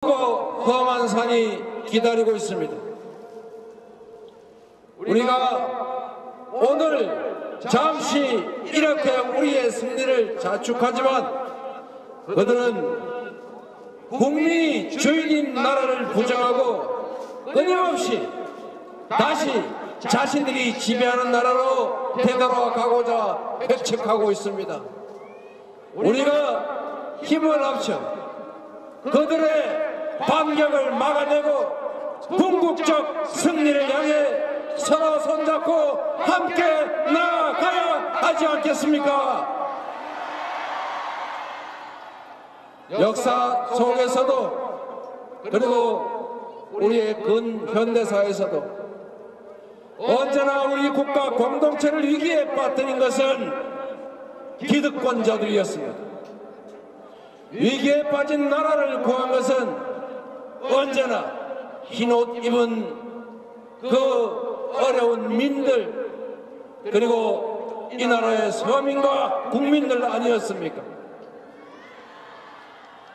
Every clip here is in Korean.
험한 산이 기다리고 있습니다. 우리가 오늘 잠시 이렇게 우리의 승리를 자축하지만 그들은 국민이 주인인 나라를 부정하고 끊임없이 다시 자신들이 지배하는 나라로 되돌아가고자 획책하고 있습니다. 우리가 힘을 합쳐 그들의 반격을 막아내고 궁극적 승리를 향해 서로 손잡고 함께 나아가야 하지 않겠습니까? 역사 속에서도 그리고 우리의 근현대사에서도 언제나 우리 국가 공동체를 위기에 빠뜨린 것은 기득권자들이었습니다. 위기에 빠진 나라를 구한 것은 언제나 흰옷 입은 그 어려운 민들 그리고 이 나라의 서민과 국민들 아니었습니까?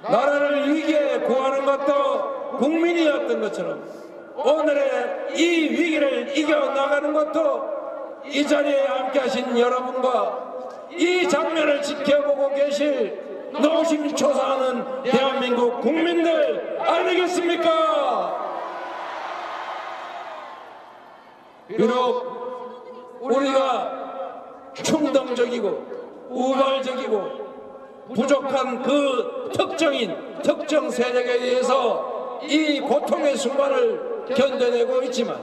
나라를 위기에 구하는 것도 국민이었던 것처럼 오늘의 이 위기를 이겨나가는 것도 이 자리에 함께 하신 여러분과 이 장면을 지켜보고 계실 노심초사하는 대한민국 국민들 아니겠습니까? 비록 우리가 충동적이고 우발적이고 부족한 그 특정 세력에 의해서 이 고통의 순간을 견뎌내고 있지만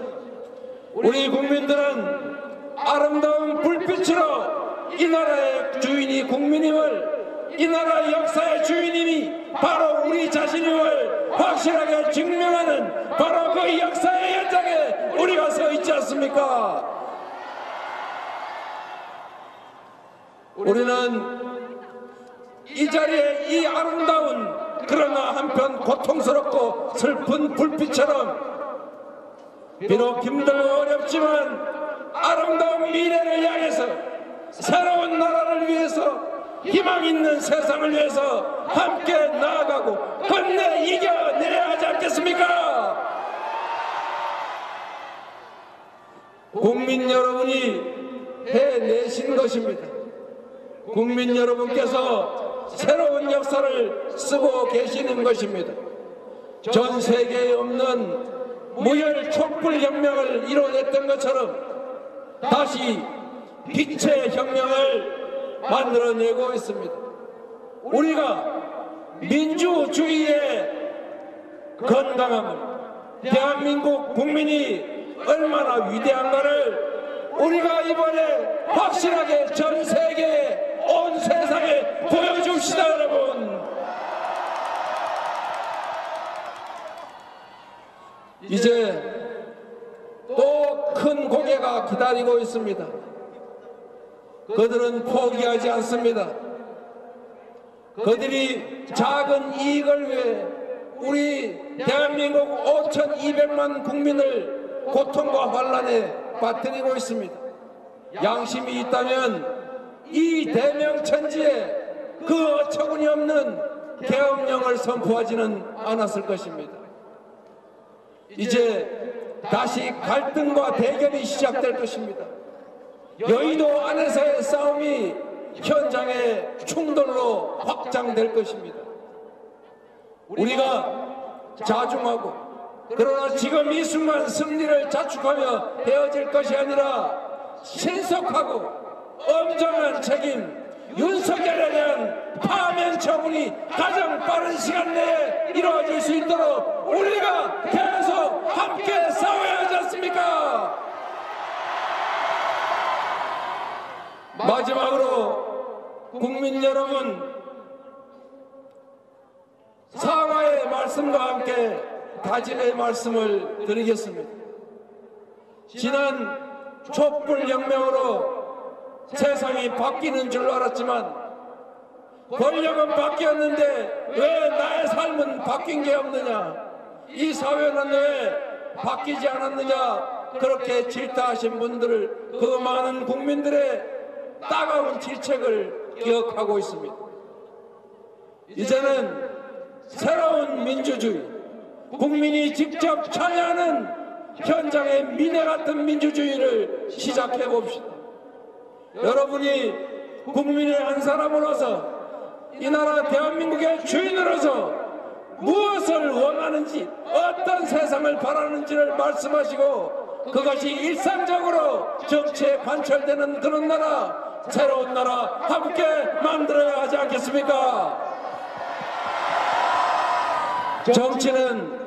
우리 국민들은 아름다운 불빛으로 이 나라의 주인이 국민임을 이 나라의 역사의 주인님이 바로 우리 자신임을 확실하게 증명하는 바로 그 역사의 현장에 우리가 서 있지 않습니까? 우리는 이 자리에 이 아름다운 그러나 한편 고통스럽고 슬픈 불빛처럼 비록 힘들고 어렵지만 아름다운 미래를 향해서 새로운 나라를 위해서 희망 있는 세상을 위해서 함께 나아가고 끝내 이겨내야 하지 않겠습니까? 국민 여러분이 해내신 것입니다. 국민 여러분께서 새로운 역사를 쓰고 계시는 것입니다. 전 세계에 없는 무혈 촛불 혁명을 이뤄냈던 것처럼 다시 빛의 혁명을 만들어내고 있습니다. 우리가 민주주의의 건강함을 대한민국 국민이 얼마나 위대한가를 우리가 이번에 확실하게 전 세계에 온 세상에 보여줍시다. 여러분, 이제 또 큰 고개가 기다리고 있습니다. 그들은 포기하지 않습니다. 그들이 작은 이익을 위해 우리 대한민국 5,200만 국민을 고통과 환란에 빠뜨리고 있습니다. 양심이 있다면 이 대명천지에 그 어처구니 없는 계엄령을 선포하지는 않았을 것입니다. 이제 다시 갈등과 대결이 시작될 것입니다. 여의도 안에서의 싸움이 현장의 충돌로 확장될 것입니다. 우리가 자중하고 그러나 지금 이 순간 승리를 자축하며 헤어질 것이 아니라 신속하고 엄정한 책임 윤석열에 대한 파면 처분이 가장 빠른 시간 내에 이루어질 수 있도록 우리가 계속 함께 싸워야 하지 않습니까? 마지막으로 국민 여러분, 사과의 말씀과 함께 다짐의 말씀을 드리겠습니다. 지난 촛불혁명으로 세상이 바뀌는 줄 알았지만 권력은 바뀌었는데 왜 나의 삶은 바뀐 게 없느냐, 이 사회는 왜 바뀌지 않았느냐, 그렇게 질타하신 분들을 그 많은 국민들의 따가운 질책을 기억하고 있습니다. 이제는 새로운 민주주의, 국민이 직접 참여하는 현장의 미래 같은 민주주의를 시작해 봅시다. 여러분이 국민의 한 사람으로서 이 나라 대한민국의 주인으로서 무엇을 원하는지, 어떤 세상을 바라는지를 말씀하시고 그것이 일상적으로 정치에 관철되는 그런 나라, 새로운 나라 함께 만들어야 하지 않겠습니까? 정치는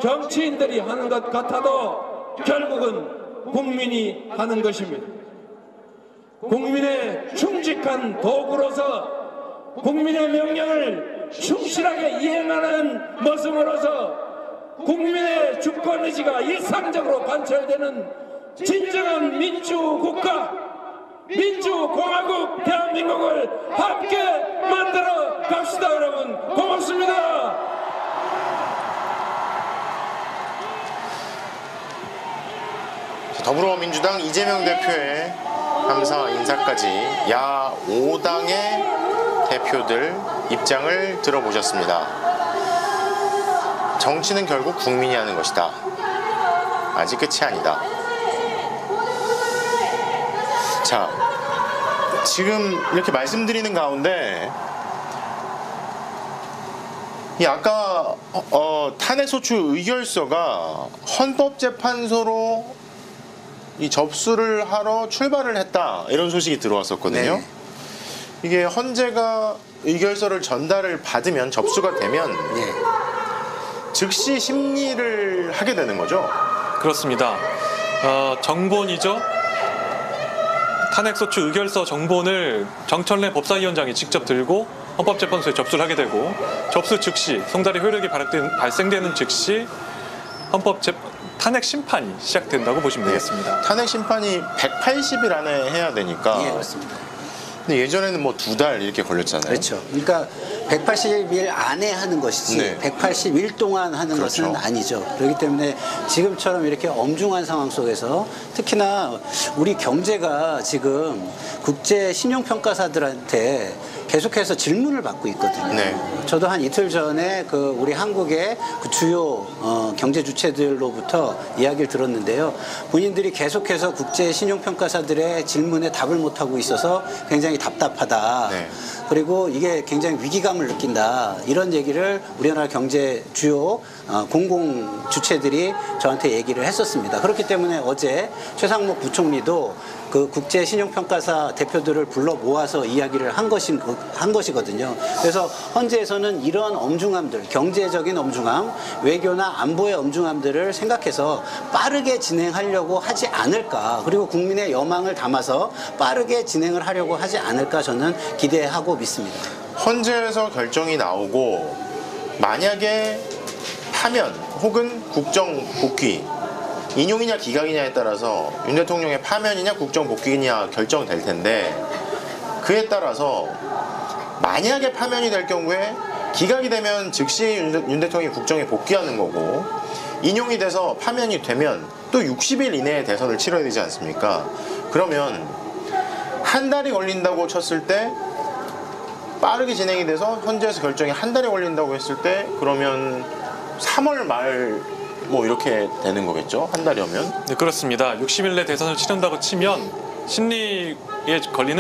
정치인들이 하는 것 같아도 결국은 국민이 하는 것입니다. 국민의 충직한 도구로서 국민의 명령을 충실하게 이행하는 모습으로서 국민의 주권의지가 일상적으로 관철되는 진정한 민주국가, 민주공화국 대한민국을 함께 만들어 갑시다. 여러분 고맙습니다. 더불어민주당 이재명 대표의 감사와 인사까지 야 5당의 대표들 입장을 들어보셨습니다. 정치는 결국 국민이 하는 것이다. 아직 끝이 아니다. 자, 지금 이렇게 말씀드리는 가운데 이 아까 탄핵소추 의결서가 헌법재판소로 이 접수를 하러 출발을 했다, 이런 소식이 들어왔었거든요. 네. 이게 헌재가 의결서를 전달을 받으면, 접수가 되면 네. 즉시 심리를 하게 되는 거죠? 그렇습니다. 정본이죠. 탄핵소추 의결서 정본을 정철래 법사위원장이 직접 들고 헌법재판소에 접수를 하게 되고, 접수 즉시 송달의 효력이 발생되는 즉시 탄핵 심판이 시작된다고 보시면 되겠습니다. 탄핵 심판이 180일 안에 해야 되니까. 예, 그렇습니다. 근데 예전에는 뭐 2달 이렇게 걸렸잖아요. 그렇죠. 그러니까 180일 안에 하는 것이지 네. 180일 동안 하는 그렇죠. 것은 아니죠. 그렇기 때문에 지금처럼 이렇게 엄중한 상황 속에서 특히나 우리 경제가 지금 국제 신용평가사들한테 계속해서 질문을 받고 있거든요. 네. 저도 한 이틀 전에 우리 한국의 주요 경제 주체들로부터 이야기를 들었는데요. 본인들이 계속해서 국제 신용평가사들의 질문에 답을 못하고 있어서 굉장히 답답하다. 네. 그리고 이게 굉장히 위기감을 느낀다. 이런 얘기를 우리나라 경제 주요 공공 주체들이 저한테 얘기를 했었습니다. 그렇기 때문에 어제 최상목 부총리도 그 국제 신용평가사 대표들을 불러 모아서 이야기를 한 것이거든요. 그래서 헌재에서는 이런 엄중함들, 경제적인 엄중함, 외교나 안보의 엄중함들을 생각해서 빠르게 진행하려고 하지 않을까, 그리고 국민의 여망을 담아서 빠르게 진행을 하려고 하지 않을까 저는 기대하고 믿습니다. 헌재에서 결정이 나오고 만약에 파면 혹은 국정 복귀, 인용이냐 기각이냐에 따라서 윤 대통령의 파면이냐 국정 복귀냐 결정될 텐데, 그에 따라서 만약에 파면이 될 경우에 기각이 되면 즉시 윤 대통령이 국정에 복귀하는 거고, 인용이 돼서 파면이 되면 또 60일 이내에 대선을 치러야 되지 않습니까? 그러면 한 달이 걸린다고 쳤을 때, 빠르게 진행이 돼서 헌재에서 결정이 한 달이 걸린다고 했을 때, 그러면 3월 말 뭐 이렇게 되는 거겠죠? 한 달이면? 네, 그렇습니다. 60일 내 대선을 치른다고 치면 심리에 걸리는